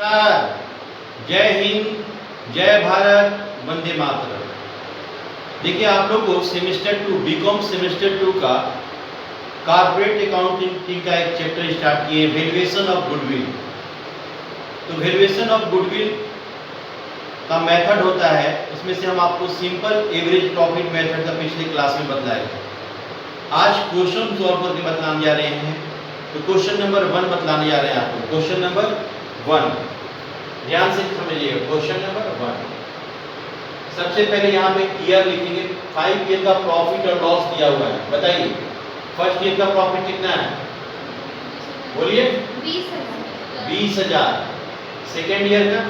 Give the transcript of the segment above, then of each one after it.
नमस्कार, जय हिंद, जय भारत, वंदे मातरम। देखिए आप लोग को सेमेस्टर 2 बीकॉम सेमेस्टर 2 का कॉर्पोरेट अकाउंटिंग का एक चैप्टर स्टार्ट किए, वैल्यूएशन ऑफ गुडविल। तो वैल्यूएशन ऑफ गुडविल का मेथड होता है, उसमें से हम आपको सिंपल एवरेज प्रॉफिट मेथड का पिछले क्लास में बतलाया। आज क्वेश्चन सॉल्व करके बतलाने जा रहे हैं। तो क्वेश्चन नंबर 1 बतलाने जा रहे हैं आपको। क्वेश्चन नंबर 1 ध्यान से समझिए। क्वेश्चन नंबर 1 सबसे पहले यहाँ पे ईयर लिखेंगे। 5 ईयर का प्रॉफिट और लॉस दिया हुआ है। बताइए फर्स्ट ईयर का प्रॉफिट कितना है? बोलिए 20,000। सेकेंड ईयर का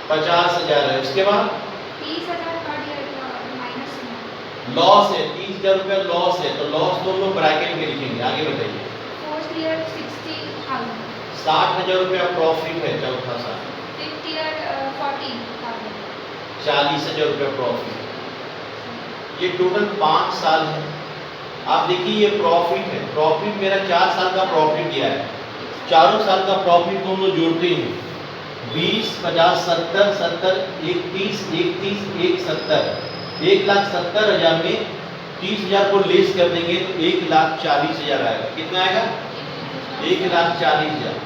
50,000 है। उसके बाद 30,000 लॉस है, 30,000 रुपया लॉस है। तो लॉस तो हम लोग ब्रैकेट में लिखेंगे। आगे बताइए। 60,000 रुपया प्रॉफिट है चौथा साल। 40,000 रुपया प्रॉफिट। ये टोटल 5 साल है। आप देखिए ये प्रॉफिट है। प्रॉफिट मेरा 4 साल का प्रॉफिट दिया है। चारों साल का प्रॉफिट दोनों जोड़ते हैं। 20, 50, 70, 70, 31, 31, 170। 1,70,000 में 30,000 को लेस कर देंगे तो 1,40,000 आएगा। कितना आएगा? 1,40,000।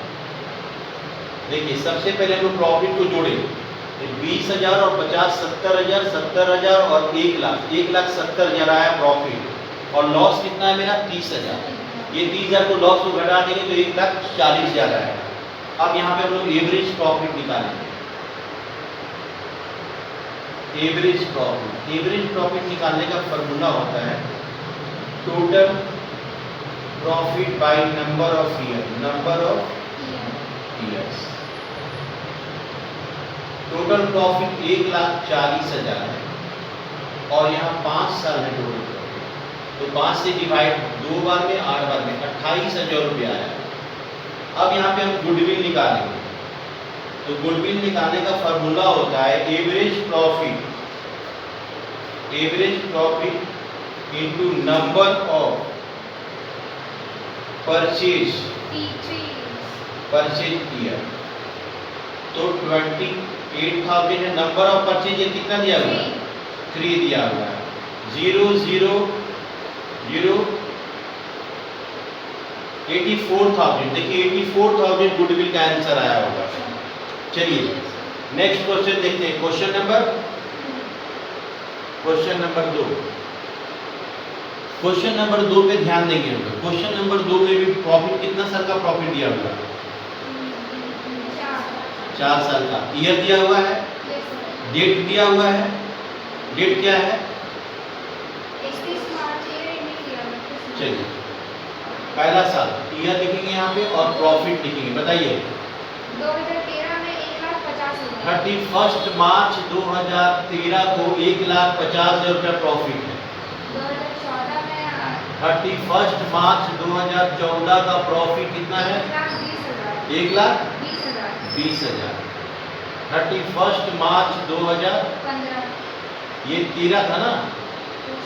देखिए सबसे पहले हम लोग प्रॉफिट को जोड़े। 20,000 और 50, 70,000, 70,000 और 1,00,000, 1,70,000 आया प्रॉफिट। और लॉस कितना है मेरा? 30,000। ये 30,000 को लॉस को घटा देंगे तो 1,40,000 आएगा। अब यहाँ पे हम लोग एवरेज प्रॉफिट निकालेंगे। एवरेज प्रॉफिट निकालने का फॉर्मूला होता है total profit by number of years. Total profit 1,40,000 है और यहाँ 5 साल है टोटल प्रॉफिट। तो 5 से डिवाइड 2 बार में 8 बार में 28,000 रुपया आया। अब यहाँ पे हम गुडविल निकालेंगे। तो गुडविल निकालने का फॉर्मूला होता है average profit into number of purchase year. तो 28,000 है। नंबर ऑफ परचेज ये कितना दिया हुआ है? 3 दिया हुआ है। 0, 0, 0, 84,000। देखिए 84,000 गुडविल का आंसर आया होगा। चलिए नेक्स्ट क्वेश्चन देखते हैं। Question number 2। क्वेश्चन नंबर 2 पे ध्यान देंगे हम लोग। क्वेश्चन नंबर 2 में भी प्रॉफिट कितना साल का प्रॉफिट दिया हुआ है? 4 साल का। ईयर दिया हुआ है, डेट दिया हुआ है। डेट क्या है? 31 मार्च। चलिए पहला साल ईयर लिखेंगे यहाँ पे और प्रॉफिट लिखेंगे। बताइए 2013 में 1,50,000। 31 मार्च 2013 को 1,50,000 रुपया प्रॉफिट है। 2014 में 31 मार्च 2014 का प्रॉफिट कितना है? 1,20,000। 31 मार्च 2015 ये 13 था ना।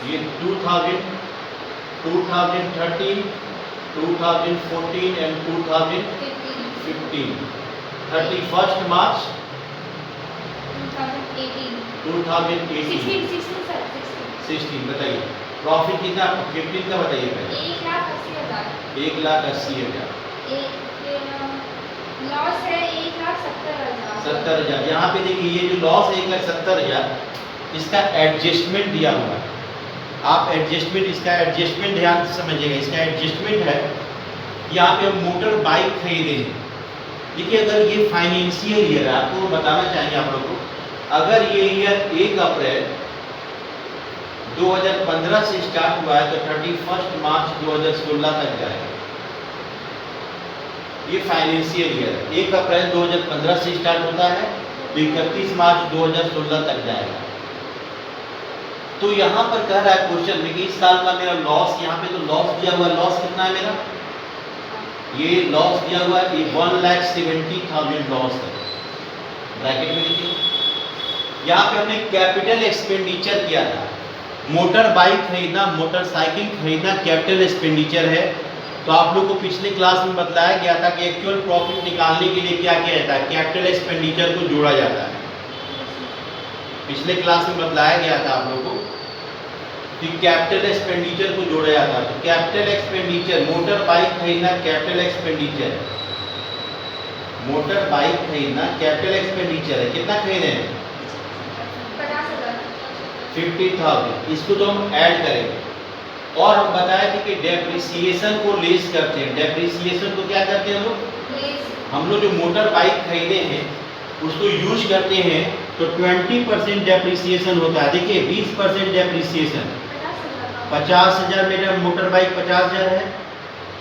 ये 2013, 2014 एंड 2015। 31 मार्च 2018। 16 बताइए प्रॉफिट कितना? 15 का बताइए पहले। 1,80,000। 1,80,000। लॉस है 1,70,000। 70,000। यहाँ पे देखिए ये जो लॉस है 1,70,000 इसका एडजस्टमेंट दिया हुआ है। आप इसका एडजस्टमेंट ध्यान से समझिएगा। इसका एडजस्टमेंट है यहाँ पे हम मोटर बाइक खरीदे हैं। देखिए अगर ये फाइनेंशियल ईयर है, आपको बताना चाहेंगे आप लोग को, अगर ये ईयर 1 अप्रैल 2015 से स्टार्ट हुआ है तो 31 मार्च 2016 तक जाएगा। ये फाइनेंशियल ईयर है। 1 अप्रैल 2015 से स्टार्ट होता है तो 31 मार्च 2016 तक जाएगा। तो यहाँ पर कह रहा है क्वेश्चन में कि इस साल का मेरा लॉस, यहाँ पे तो लॉस दिया हुआ है। लॉस कितना है मेरा? ये लॉस दिया हुआ है 1,70,000 लॉस है। ब्रैकेट में लिखिए। यहाँ पे हमने कैपिटल एक्सपेंडिचर किया था। मोटर बाइक खरीदना, मोटरसाइकिल खरीदना कैपिटल एक्सपेंडिचर है। तो आप लोग को पिछले क्लास में बताया गया था कि एक्चुअल प्रॉफिट निकालने के लिए क्या किया जाता है, कैपिटल एक्सपेंडिचर को जोड़ा जाता है। पिछले क्लास में बताया गया था आप लोगों को कि कैपिटल एक्सपेंडिचर को जोड़ा जाता है। तो कैपिटल एक्सपेंडिचर, मोटर बाइक खरीदना कैपिटल एक्सपेंडिचर है। मोटर बाइक खरीदना कैपिटल एक्सपेंडिचर है। कितना खरीदे हैं? 50,000। 50,000। इसको तो हम ऐड करेंगे। और हम बताए थे कि डेप्रिसिएशन को लेस करते हैं। डेप्रिसिएशन को क्या करते हैं हम लोग जो मोटर बाइक खरीदे हैं उसको यूज करते हैं तो 20% डेप्रिसिएशन होता है। देखिए 20% डेप्रिसिएशन, 50,000 मेरा मोटर बाइक 50,000 है,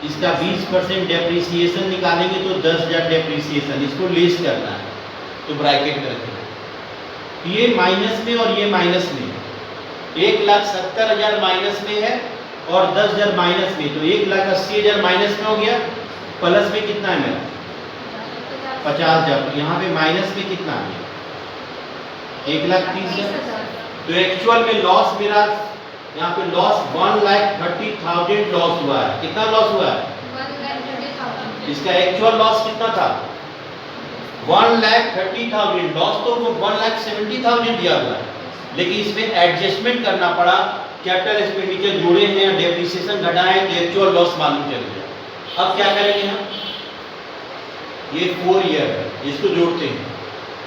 इसका 20% डेप्रिसिएशन निकालेंगे तो 10,000 डेप्रिसिएशन, इसको लेस करना है तो ब्रैकेट में रखेंगे। ये माइनस में और ये माइनस में, 1,70,000 माइनस में है और 10,000 माइनस में, तो 1,80,000 माइनस में हो गया। प्लस में कितना है मेरा? 50,000। तो यहाँ पे माइनस में कितना है? 1,30,000। तो एक्चुअल में लॉस मेरा यहाँ पे लॉस 1,30,000 लॉस हुआ है। कितना लॉस हुआ है? 1,30,000। इसका एक्चुअल लॉस कितना था? 1,30,000। लॉस तो 1,70,000 दिया हुआ है, लेकिन इसमें एडजस्टमेंट करना पड़ा। कैपिटल एक्सपेंडिचर जोड़े हैं या डेप्रिसिएशन घटाए तो एक्चुअल लॉस मालूम चल गया। अब क्या करेंगे हम? ये 4 ईयर है, इसको जोड़ते हैं।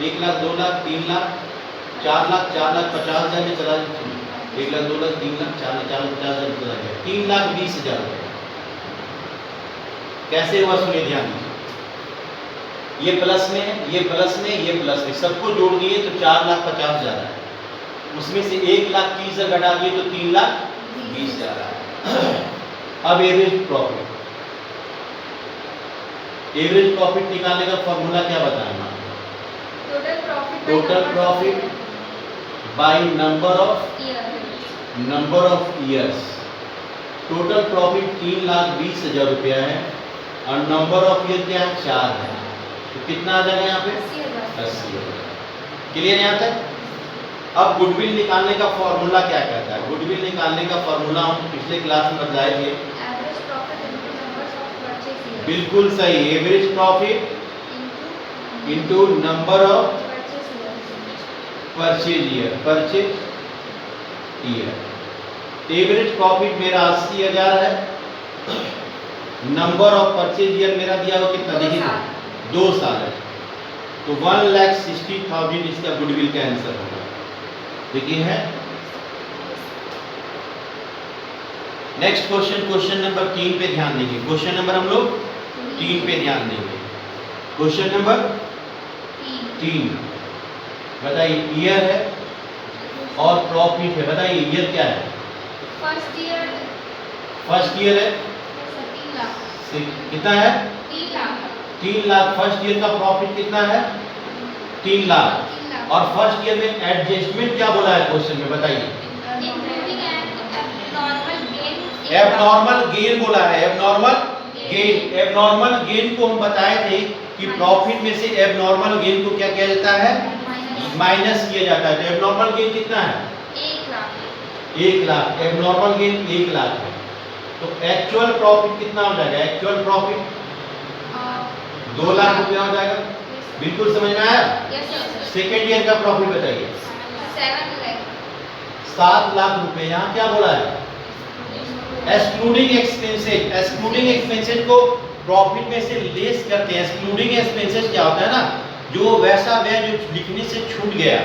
1 लाख, 2 लाख, 3 लाख, 4 लाख, 4,50,000 में चला जाए। 1 लाख, 2 लाख, 3 लाख, 4,50,000 में चला गया। 3,20,000 रुपये कैसे हुआ सुनिए ध्यान दीजिए। ये प्लस में है, ये प्लस में, ये प्लस में, सबको जोड़ दिए तो 4,50,000 है। उसमें से 1,30,000 घटा दिए तो 3,20,000 है। अब एवरेज प्रॉफिट, एवरेज प्रॉफिट निकालने का फॉर्मूला क्या बताएं आप? Total profit by number of years. Total profit 3,20,000 रुपया है और नंबर ऑफ ईयर क्या है? 4 है। तो कितना आ जाएगा यहाँ पे? 80,000। क्लियर यहाँ तक? अब गुडविल निकालने का फॉर्मूला क्या कहता है? गुडविल निकालने का फॉर्मूला हम पिछले क्लास में बताए थे। बिल्कुल सही, average profit into number of purchase year. Average profit मेरा 80,000 है, नंबर ऑफ परचेज ईयर मेरा दिया हुआ कितना? देखिए 2 साल है, तो 1,60,000 इसका गुडविल का आंसर होगा। देखिए है नेक्स्ट क्वेश्चन, क्वेश्चन नंबर 3 पे ध्यान देंगे। क्वेश्चन नंबर हम लोग 3 पे ध्यान देंगे। क्वेश्चन नंबर 3 बताइए, ईयर है और प्रॉफिट है। बताइए ईयर क्या है? फर्स्ट ईयर है 3 लाख। कितना है? 3 लाख। फर्स्ट ईयर का प्रॉफिट कितना है? 3 लाख। और फर्स्ट ईयर में एडजस्टमेंट क्या बोला है क्वेश्चन में? बताइए। एबनॉर्मल गेन बोला है। एबनॉर्मल गेन को हम बताए थे कि प्रॉफिट में से एबनॉर्मल गेन को क्या किया जाता है? माइनस किया जाता है। तो एबनॉर्मल गेन कितना है? 1 लाख। एबनॉर्मल गेन 1 लाख है। तो एक्चुअल प्रॉफिट कितना हो जाएगा? एक्चुअल प्रॉफिट 2 लाख रुपया हो जाएगा। बिल्कुल समझ में आया? सेकेंड ईयर का प्रॉफिट बताइए। 7 लाख रुपए। यहाँ क्या बोला है? Excluding expenses. एक्सक्लूडिंग एक्सपेंसेस को प्रॉफिट में से लेस करते हैं। एक्सक्लूडिंग एक्सपेंसेस क्या होता है ना, जो वैसा व्यय जो लिखने से छूट गया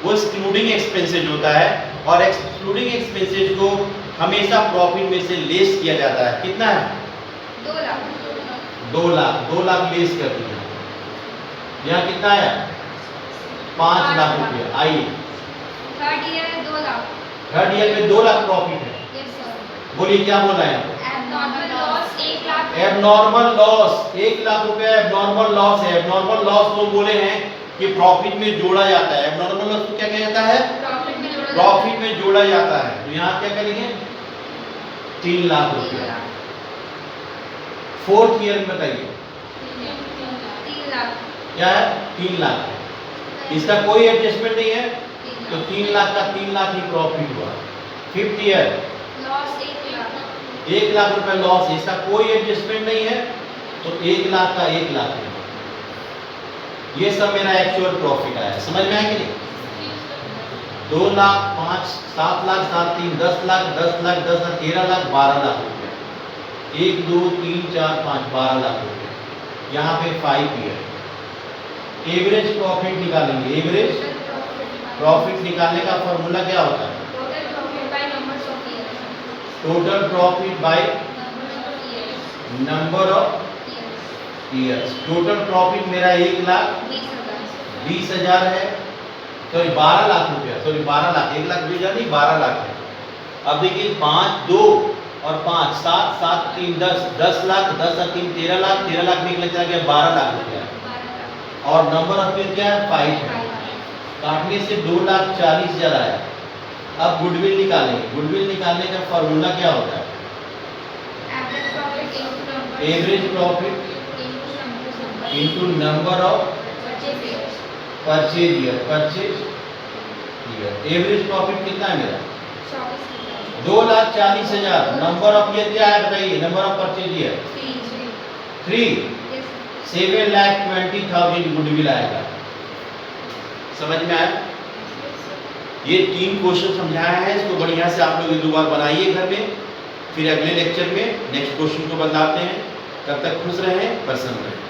वो एक्सक्लूडिंग एक्सपेंसेस होता है। और एक्सक्लूडिंग एक्सपेंसेस को हमेशा प्रॉफिट में से लेस किया जाता है। कितना है? 2 लाख। 2 लाख लेस कर दिया। यहाँ कितना है? 5 लाख रुपया। आइए third year 2 lakh. Third year में 2 लाख प्रॉफिट है। बोलिए क्या बोल रहे हैं? Abnormal loss 1 lakh. Abnormal loss 1 lakh रुपया एबनॉर्मल लॉस है। एबनॉर्मल लॉस तो बोले हैं कि प्रॉफिट में जोड़ा जाता है। एबनॉर्मल लॉस को क्या कहा जाता है? प्रॉफिट में जोड़ा जाता है। तो यहाँ क्या करेंगे? 3 लाख रुपया। फोर्थ ईयर में बताइए 3 लाख। क्या है? 3 लाख। इसका कोई एडजस्टमेंट नहीं है, तो 3 लाख का 3 लाख ही प्रॉफिट हुआ। Fifth year loss 1 lakh. 1 lakh रुपए लॉस, इसका कोई एडजस्टमेंट नहीं है, तो 1 लाख का 1 लाख है। ये सब मेरा एक्चुअल प्रॉफिट आया, समझ में आया कि नहीं? 2 लाख, 5, 7 लाख, 7, 3, 10 लाख, 10 लाख, 10 लाख, 13 लाख, 12 लाख रुपया। 1, 2, 3, 4, 5, 12 लाख रुपया। यहाँ पे 5 ईयर। एवरेज प्रॉफिट निकालेंगे। एवरेज प्रॉफिट निकालने का फॉर्मूला क्या होता है? Total profit by numbers of years. Total profit by numbers of years. Number of years. Total profit मेरा 1 लाख 20,000 है, सॉरी 12 लाख रुपया, सॉरी 12 लाख, 1 लाख 20,000 नहीं, 12 लाख है। अब देखिए 5, 2 और 5, 7, 7, 3, 10, 10 लाख, 10 और 3, 13 लाख, 13 लाख में एक चला गया 12 लाख रुपया, और नंबर ऑफ ईयर क्या है? 5 है। काटने से 2,40,000 आया। अब गुडविल निकालेंगे। गुडविल निकालने का फॉर्मूला क्या होता है? Average profit into number of purchase year. Purchase year. Average profit कितना है मेरा? 2,40,000। नंबर ऑफ ईयर क्या है बताइए? Number of purchase year 3। 7,20,000 goodwill आएगा। समझ में आया? ये 3 क्वेश्चन समझाया है, इसको बढ़िया से आप लोग 2 बार बनाइए घर में, फिर अगले लेक्चर में नेक्स्ट क्वेश्चन को बताते हैं। तब तक खुश रहें, प्रसन्न रहें।